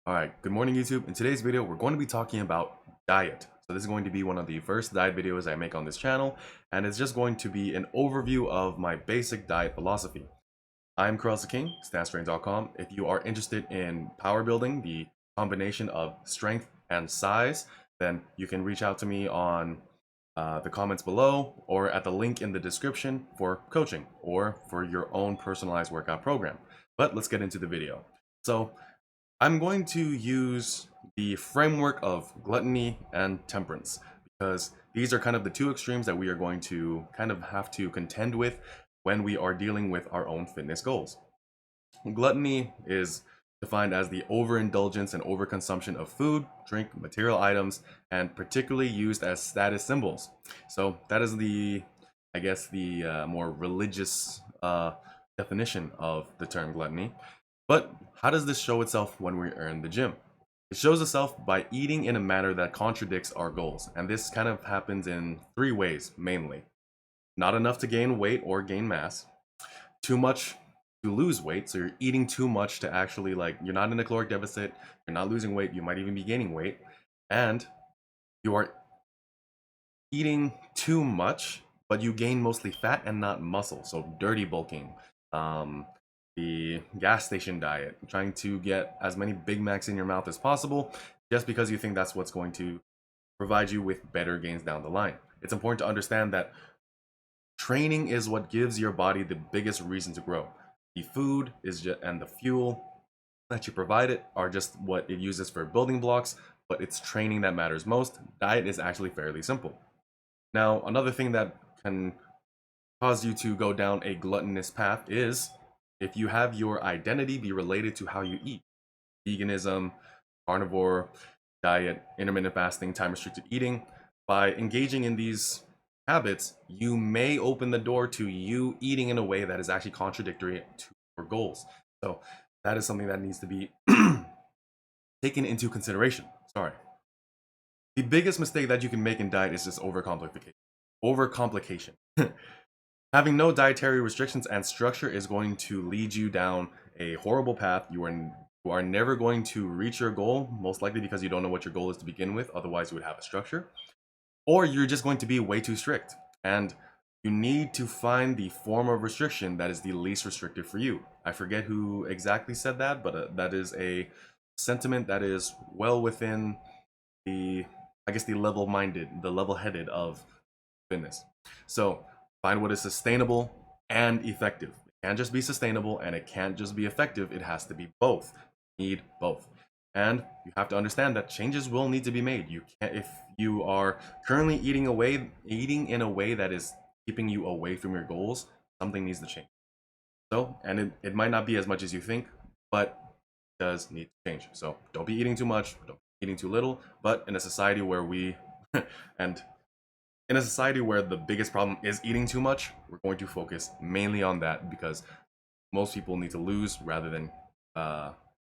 Alright, good morning YouTube. In today's video, we're going to be talking about diet. So this is going to be one of the first diet videos I make on this channel, and it's just going to be an overview of my basic diet philosophy. I'm Carlos the King, stancetrain.com. If you are interested in power building, the combination of strength and size, then you can reach out to me on the comments below or at the link in the description for coaching or for your own personalized workout program. But let's get into the video. So I'm going to use the framework of gluttony and temperance because these are kind of the two extremes that we are going to kind of have to contend with when we are dealing with our own fitness goals. Gluttony is defined as the overindulgence and overconsumption of food, drink, material items, and particularly used as status symbols. So that is I guess, the more religious definition of the term gluttony. But how does this show itself when we are in the gym? It shows itself by eating in a manner that contradicts our goals. And this kind of happens in three ways mainly. Not enough to gain weight or gain mass. Too much to lose weight. So you're eating too much to actually, you're not in a caloric deficit. You're not losing weight. You might even be gaining weight. And you are eating too much, but you gain mostly fat and not muscle. So dirty bulking. The gas station diet, trying to get as many Big Macs in your mouth as possible just because you think that's what's going to provide you with better gains down the line. It's important to understand that training is what gives your body the biggest reason to grow. The food is and the fuel that you provide it are just what it uses for building blocks, but it's training that matters most. Diet is actually fairly simple. Now, another thing that can cause you to go down a gluttonous path is if you have your identity be related to how you eat. Veganism, carnivore diet, intermittent fasting, time restricted eating. By engaging in these habits, you may open the door to you eating in a way that is actually contradictory to your goals. So that is something that needs to be taken into consideration. Sorry. The biggest mistake that you can make in diet is just overcomplication. Overcomplication. Having no dietary restrictions and structure is going to lead you down a horrible path. You are never going to reach your goal, most likely because you don't know what your goal is to begin with. Otherwise, you would have a structure. Or you're just going to be way too strict. And you need to find the form of restriction that is the least restrictive for you. I forget who exactly said that, but that is a sentiment that is well within the level-minded, the level-headed of fitness. So find what is sustainable and effective. It can't just be sustainable and it can't just be effective. It has to be both. You need both. And you have to understand that changes will need to be made. You can't, if you are currently eating in a way that is keeping you away from your goals, something needs to change. So, and it might not be as much as you think, but it does need to change. So don't be eating too much, don't be eating too little, but in a society where in a society where the biggest problem is eating too much, we're going to focus mainly on that because most people need to lose rather than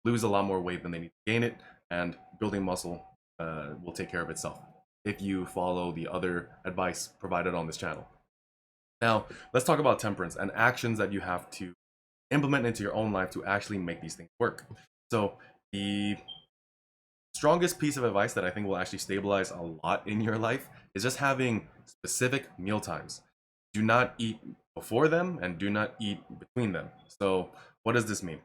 lose a lot more weight than they need to gain it, and building muscle will take care of itself if you follow the other advice provided on this channel. Now, let's talk about temperance and actions that you have to implement into your own life to actually make these things work. So the strongest piece of advice that I think will actually stabilize a lot in your life is just having specific meal times. Do not eat before them and do not eat between them. So what does this mean?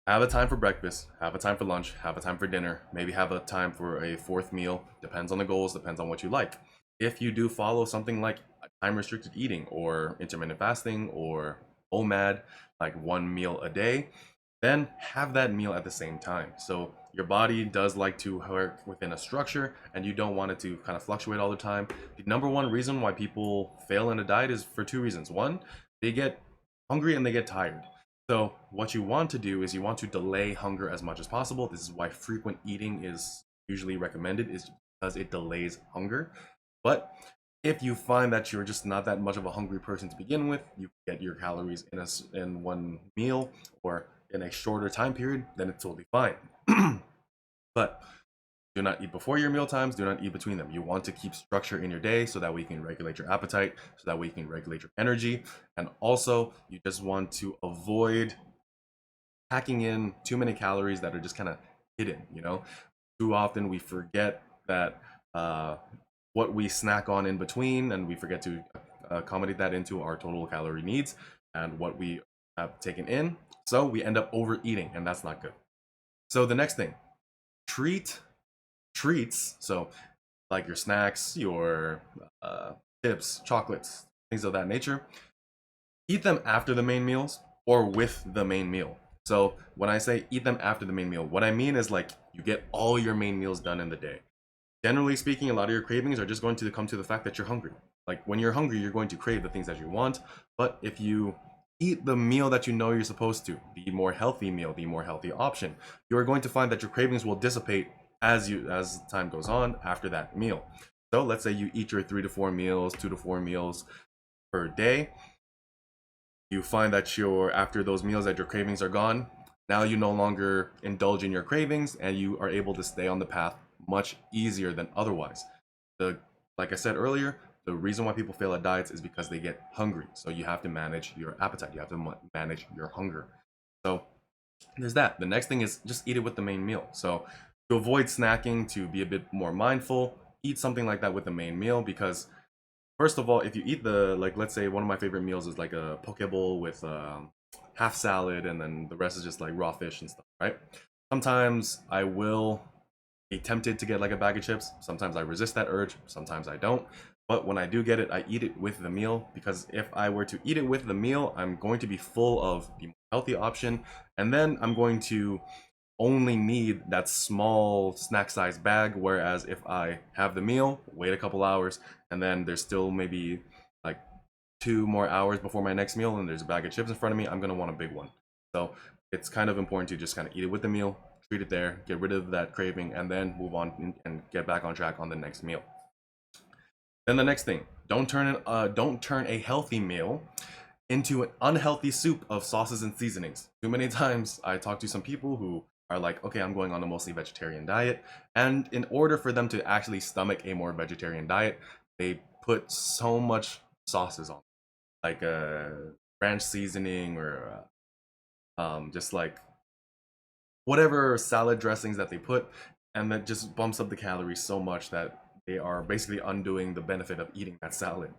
Have a time for breakfast, have a time for lunch, have a time for dinner, maybe have a time for a fourth meal. Depends on the goals, depends on what you like. If you do follow something like time restricted eating or intermittent fasting or OMAD, like one meal a day, then have that meal at the same time. So your body does like to work within a structure and you don't want it to kind of fluctuate all the time. The number one reason why people fail in a diet is for two reasons. One, they get hungry and they get tired. So what you want to do is you want to delay hunger as much as possible. This is why frequent eating is usually recommended, is because it delays hunger. But if you find that you're just not that much of a hungry person to begin with, you get your calories in one meal or in a shorter time period, then it's totally fine. But do not eat before your meal times, do not eat between them. You want to keep structure in your day so that way you can regulate your appetite, so that way you can regulate your energy. And also, you just want to avoid packing in too many calories that are just kind of hidden, you know. Too often we forget that what we snack on in between, and we forget to accommodate that into our total calorie needs and what we have taken in. So we end up overeating, and that's not good. So the next thing, treats. So like your snacks, your chips, chocolates, things of that nature. Eat them after the main meals or with the main meal. So when I say eat them after the main meal, what I mean is like you get all your main meals done in the day. Generally speaking, a lot of your cravings are just going to come to the fact that you're hungry. Like when you're hungry, you're going to crave the things that you want. But if you eat the meal that you know you're supposed to, the more healthy meal, the more healthy option, you're going to find that your cravings will dissipate as time goes on after that meal. So let's say you eat your 3 to 4 meals, 2 to 4 meals per day. You find that after those meals that your cravings are gone, now you no longer indulge in your cravings and you are able to stay on the path much easier than otherwise. Like I said earlier, the reason why people fail at diets is because they get hungry. So you have to manage your appetite. You have to manage your hunger. So there's that. The next thing is just eat it with the main meal. So to avoid snacking, to be a bit more mindful, eat something like that with the main meal, because first of all, if you eat like let's say one of my favorite meals is like a poke bowl with half salad, and then the rest is just like raw fish and stuff, right? Sometimes I will be tempted to get like a bag of chips. Sometimes I resist that urge. Sometimes I don't. But when I do get it, I eat it with the meal, because if I were to eat it with the meal, I'm going to be full of the healthy option, and then I'm going to only need that small snack size bag. Whereas if I have the meal, wait a couple hours, and then there's still maybe like 2 more hours before my next meal and there's a bag of chips in front of me, I'm gonna want a big one. So it's kind of important to just kind of eat it with the meal, treat it there, get rid of that craving, and then move on and get back on track on the next meal. Then the next thing, don't turn a healthy meal into an unhealthy soup of sauces and seasonings. Too many times I talk to some people who are like, okay, I'm going on a mostly vegetarian diet, and in order for them to actually stomach a more vegetarian diet, they put so much sauces on, like ranch seasoning, or just like whatever salad dressings that they put, and that just bumps up the calories so much that they are basically undoing the benefit of eating that salad.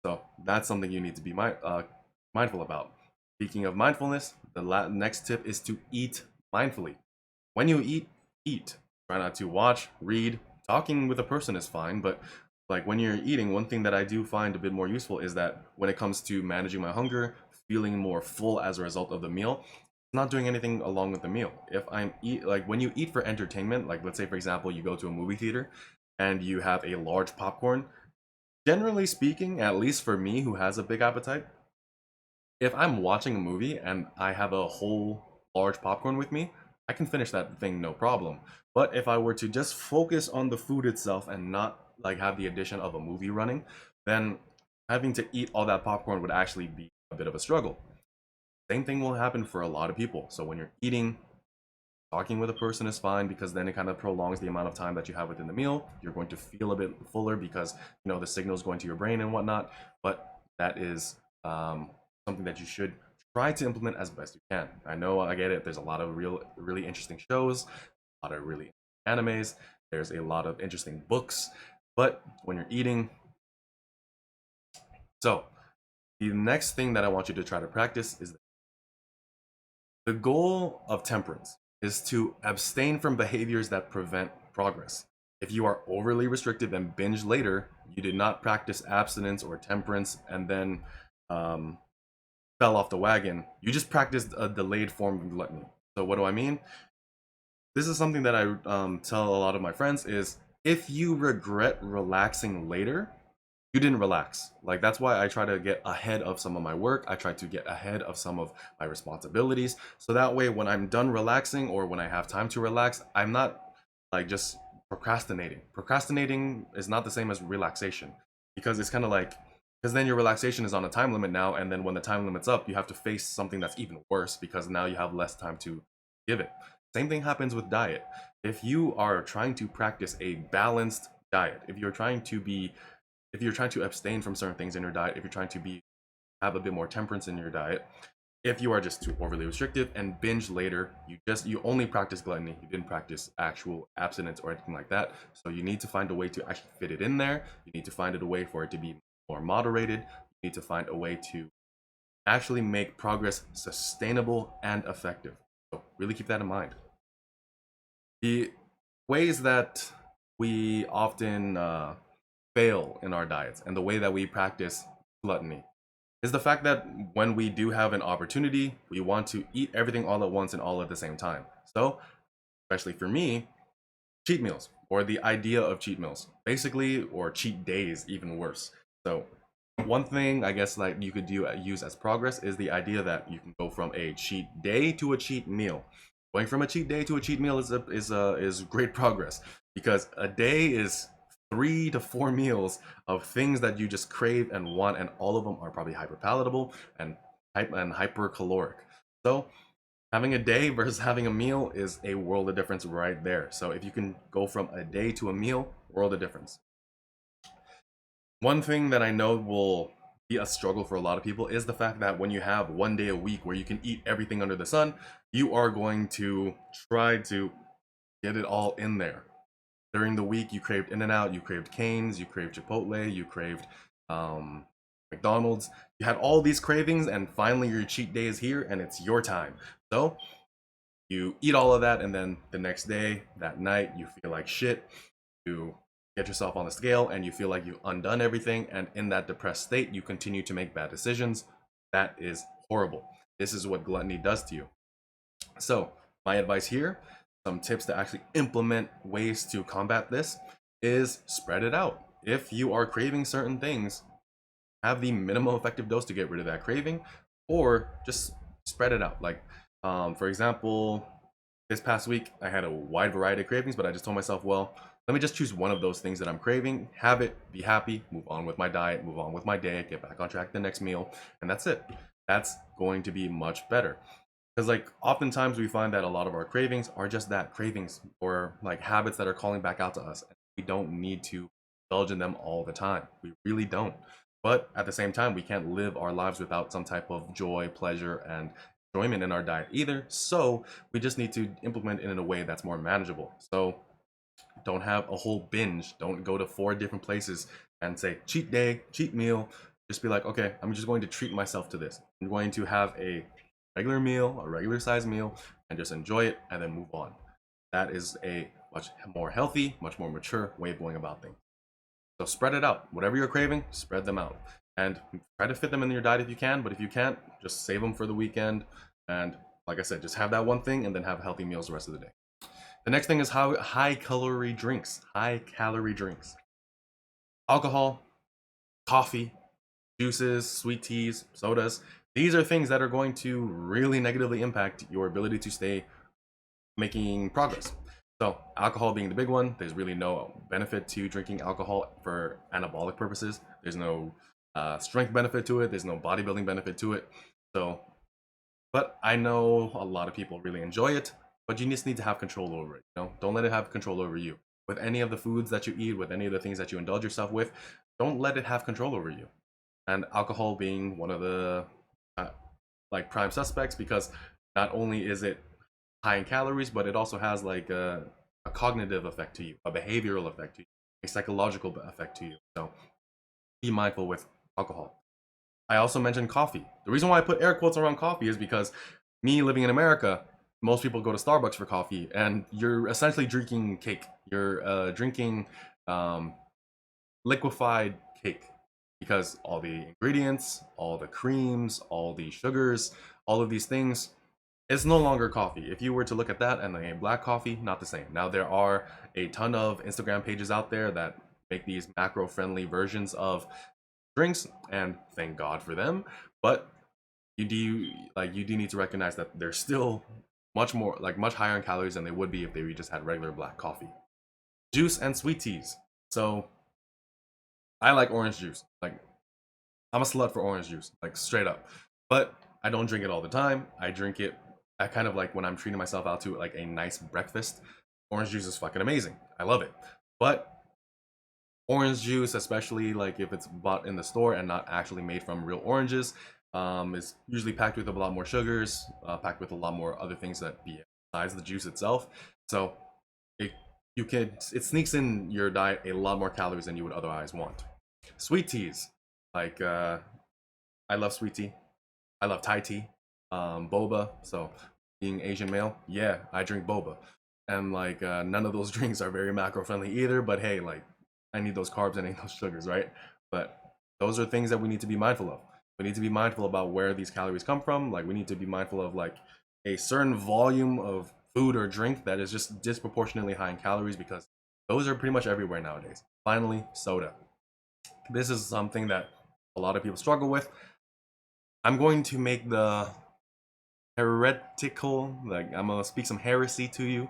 So that's something you need to be mindful about. Speaking of mindfulness, the next tip is to eat mindfully. When you eat. Try not to watch, read. Talking with a person is fine, but like when you're eating, one thing that I do find a bit more useful is that when it comes to managing my hunger, feeling more full as a result of the meal, not doing anything along with the meal. If I'm like when you eat for entertainment, like let's say for example you go to a movie theater and you have a large popcorn, generally speaking, at least for me who has a big appetite, if I'm watching a movie and I have a whole large popcorn with me, I can finish that thing no problem. But if I were to just focus on the food itself and not like have the addition of a movie running, then having to eat all that popcorn would actually be a bit of a struggle. Same thing will happen for a lot of people. So when you're eating, talking with a person is fine, because then it kind of prolongs the amount of time that you have within the meal. You're going to feel a bit fuller because the signal is going to your brain and whatnot. But that is something that you should try to implement as best you can. I know, I get it. There's a lot of really interesting shows, a lot of really animes. There's a lot of interesting books. But when you're eating, so the next thing that I want you to try to practice is the goal of temperance is to abstain from behaviors that prevent progress. If you are overly restrictive and binge later, you did not practice abstinence or temperance and then fell off the wagon. You just practiced a delayed form of gluttony. So what do I mean? This is something that I tell a lot of my friends is, if you regret relaxing later, you didn't relax. Like that's why I try to get ahead of some of my work. I try to get ahead of some of my responsibilities. So that way when I'm done relaxing, or when I have time to relax, I'm not like just procrastinating. Procrastinating is not the same as relaxation, because it's kind of like, because then your relaxation is on a time limit now, and then when the time limit's up, you have to face something that's even worse because now you have less time to give it. Same thing happens with diet. If you are trying to practice a balanced diet, if you're trying to abstain from certain things in your diet, if you're trying to have a bit more temperance in your diet, If you are just too overly restrictive and binge later, you only practice gluttony, you didn't practice actual abstinence or anything like that. So you need to find a way to actually fit it in there. You need to find a way for it to be more moderated. You need to find a way to actually make progress sustainable and effective. So really keep that in mind. The ways that we often fail in our diets and the way that we practice gluttony is the fact that when we do have an opportunity, we want to eat everything all at once and all at the same time. So, especially for me, cheat meals, or the idea of cheat meals, basically, or cheat days, even worse. So, one thing I guess like you could use as progress is the idea that you can go from a cheat day to a cheat meal. Going from a cheat day to a cheat meal is great progress, because a day is 3 to 4 meals of things that you just crave and want, and all of them are probably hyper palatable and hyper caloric. So having a day versus having a meal is a world of difference right there. So if you can go from a day to a meal, world of difference. One thing that I know will be a struggle for a lot of people is the fact that when you have one day a week where you can eat everything under the sun, you are going to try to get it all in there. During the week, you craved In-N-Out, you craved Cane's, you craved Chipotle, you craved McDonald's. You had all these cravings, and finally your cheat day is here, and it's your time. So you eat all of that, and then the next day, that night, you feel like shit. You get yourself on the scale, and you feel like you've undone everything, and in that depressed state, you continue to make bad decisions. That is horrible. This is what gluttony does to you. So my advice here, some tips to actually implement ways to combat this, is spread it out. If you are craving certain things, have the minimum effective dose to get rid of that craving, or just spread it out. Like, for example, this past week, I had a wide variety of cravings, but I just told myself, well, let me just choose one of those things that I'm craving, have it, be happy, move on with my diet, move on with my day, get back on track the next meal, and that's it. That's going to be much better. Because like oftentimes we find that a lot of our cravings are just that, cravings, or like habits that are calling back out to us. We don't need to indulge in them all the time. We really don't. But at the same time, we can't live our lives without some type of joy, pleasure, and enjoyment in our diet either. So we just need to implement it in a way that's more manageable. So don't have a whole binge. Don't go to 4 different places and say cheat day, cheat meal. Just be like, okay, I'm just going to treat myself to this. I'm going to have a regular meal, a regular size meal, and just enjoy it and then move on. That is a much more healthy, much more mature way of going about things. So spread it out. Whatever you're craving, spread them out. And try to fit them in your diet if you can, but if you can't, just save them for the weekend. And like I said, just have that one thing and then have healthy meals the rest of the day. The next thing is high calorie drinks. High calorie drinks. Alcohol, coffee, juices, sweet teas, sodas. These are things that are going to really negatively impact your ability to stay making progress. So alcohol being the big one, there's really no benefit to drinking alcohol for anabolic purposes. There's no strength benefit to it. There's no bodybuilding benefit to it. So, but I know a lot of people really enjoy it, but you just need to have control over it. You know? Don't let it have control over you. With any of the foods that you eat, with any of the things that you indulge yourself with, don't let it have control over you. And alcohol being one of the like prime suspects, because not only is it high in calories, but it also has like a cognitive effect to you, a behavioral effect to you, a psychological effect to you. So be mindful with alcohol. I also mentioned coffee. The reason why I put air quotes around coffee is because me living in America, most people go to Starbucks for coffee, and you're essentially drinking cake. You're drinking liquefied cake, because all the ingredients, all the creams, all the sugars, all of these things, it's no longer coffee. If you were to look at that and a black coffee, not the same. Now there are a ton of Instagram pages out there that make these macro-friendly versions of drinks, and thank God for them. But you do need to recognize that they're still much higher in calories than they would be if they just had regular black coffee. Juice and sweet teas. So I like orange juice. Like, I'm a slut for orange juice, like straight up. But I don't drink it all the time. I drink it, I kind of like when I'm treating myself out to like a nice breakfast. Orange juice is fucking amazing. I love it. But orange juice, especially like if it's bought in the store and not actually made from real oranges, is usually packed with a lot more sugars, packed with a lot more other things that besides the juice itself. So it sneaks in your diet a lot more calories than you would otherwise want. Sweet teas, like I love sweet tea. I love Thai tea, boba. So being Asian male, yeah, I drink boba, and like none of those drinks are very macro friendly either. But hey, like I need those carbs, I need those sugars, right? But those are things that we need to be mindful of. We need to be mindful about where these calories come from. Like we need to be mindful of like a certain volume of food or drink that is just disproportionately high in calories, because those are pretty much everywhere nowadays. Finally, soda. This is something that a lot of people struggle with. I'm going to make the heretical, like I'm gonna speak some heresy to you.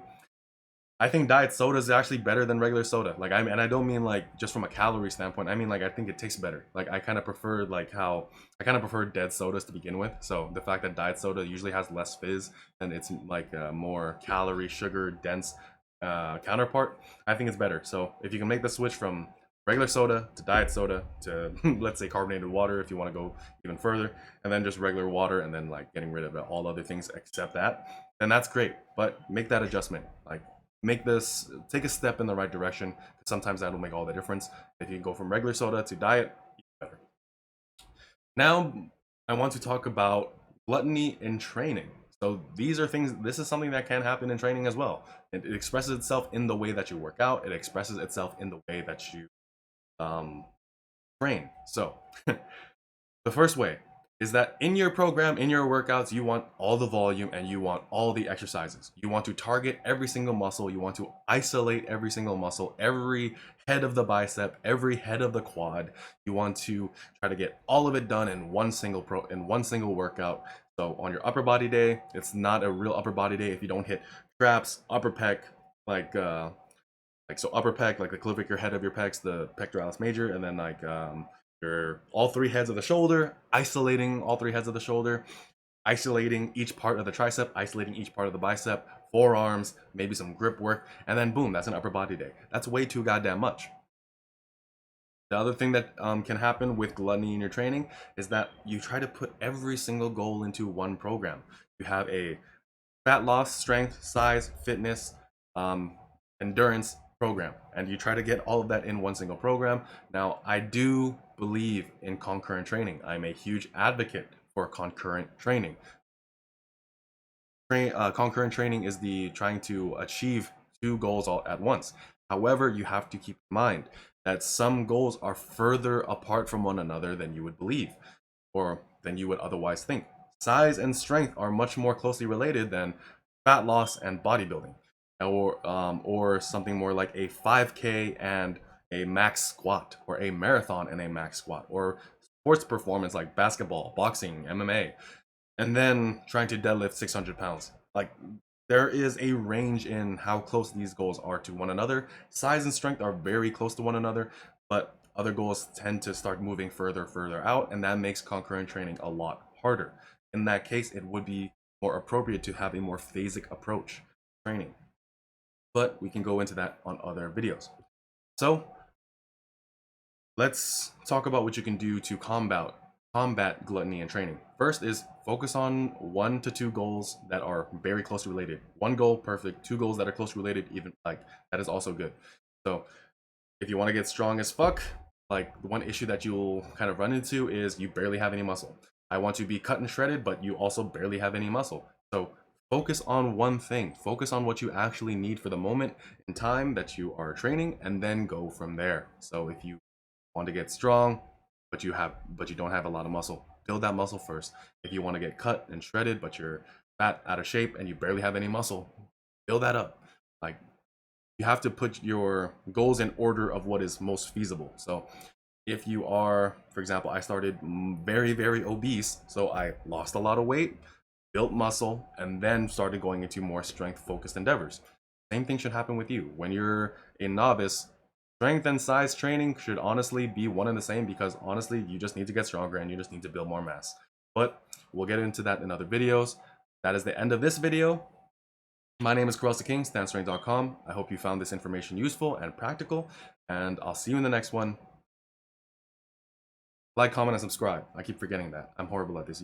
I think diet soda is actually better than regular soda. Like and I don't mean like just from a calorie standpoint. I mean like I think it tastes better. Like I kind of prefer dead sodas to begin with. So the fact that diet soda usually has less fizz and it's like a more calorie, sugar dense counterpart, I think it's better. So if you can make the switch from regular soda to diet soda to let's say carbonated water if you want to go even further, and then just regular water, and then like getting rid of all other things except that, then that's great. But make that adjustment. Like take a step in the right direction. Sometimes that'll make all the difference. If you can go from regular soda to diet, better. Now I want to talk about gluttony in training. So this is something that can happen in training as well. It expresses itself in the way that you work out. It expresses itself in the way that you train. So the first way is that in your program, in your workouts, you want all the volume and you want all the exercises. You want to target every single muscle. You want to isolate every single muscle, every head of the bicep, every head of the quad. You want to try to get all of it done in one single workout. So on your upper body day, it's not a real upper body day if you don't hit traps, upper pec, so upper pec, like the clavicular head of your pecs, the pectoralis major, and then like your all three heads of the shoulder, isolating all three heads of the shoulder, isolating each part of the tricep, isolating each part of the bicep, forearms, maybe some grip work, and then boom, that's an upper body day. That's way too goddamn much. The other thing that can happen with gluttony in your training is that you try to put every single goal into one program. You have a fat loss, strength, size, fitness, endurance program, and you try to get all of that in one single program. Now, I do believe in concurrent training. I'm a huge advocate for concurrent training. Concurrent training is the trying to achieve two goals all at once. However, you have to keep in mind that some goals are further apart from one another than you would believe or than you would otherwise think. Size and strength are much more closely related than fat loss and bodybuilding, or something more like a 5K and a max squat, or a marathon and a max squat, or sports performance like basketball, boxing, MMA, and then trying to deadlift 600 pounds. Like, there is a range in how close these goals are to one another. Size and strength are very close to one another, but other goals tend to start moving further out, and that makes concurrent training a lot harder. In that case, it would be more appropriate to have a more phasic approach to training. But we can go into that on other videos. So let's talk about what you can do to combat gluttony in training. First is focus on 1 to 2 goals that are very closely related. 1 goal, perfect. 2 goals that are closely related, even like that is also good. So if you want to get strong as fuck, like the one issue that you'll kind of run into is you barely have any muscle. I want to be cut and shredded, but you also barely have any muscle. So focus on one thing. Focus on what you actually need for the moment in time that you are training, and then go from there. So if you want to get strong, but you don't have a lot of muscle, build that muscle first. If you want to get cut and shredded, but you're fat, out of shape, and you barely have any muscle, build that up. Like, you have to put your goals in order of what is most feasible. So if you are, for example, I started very, very obese, so I lost a lot of weight, built muscle, and then started going into more strength-focused endeavors. Same thing should happen with you. When you're a novice, strength and size training should honestly be one and the same, because honestly, you just need to get stronger and you just need to build more mass. But we'll get into that in other videos. That is the end of this video. My name is Carlos the King, StanStrength.com. I hope you found this information useful and practical, and I'll see you in the next one. Like, comment, and subscribe. I keep forgetting that. I'm horrible at this.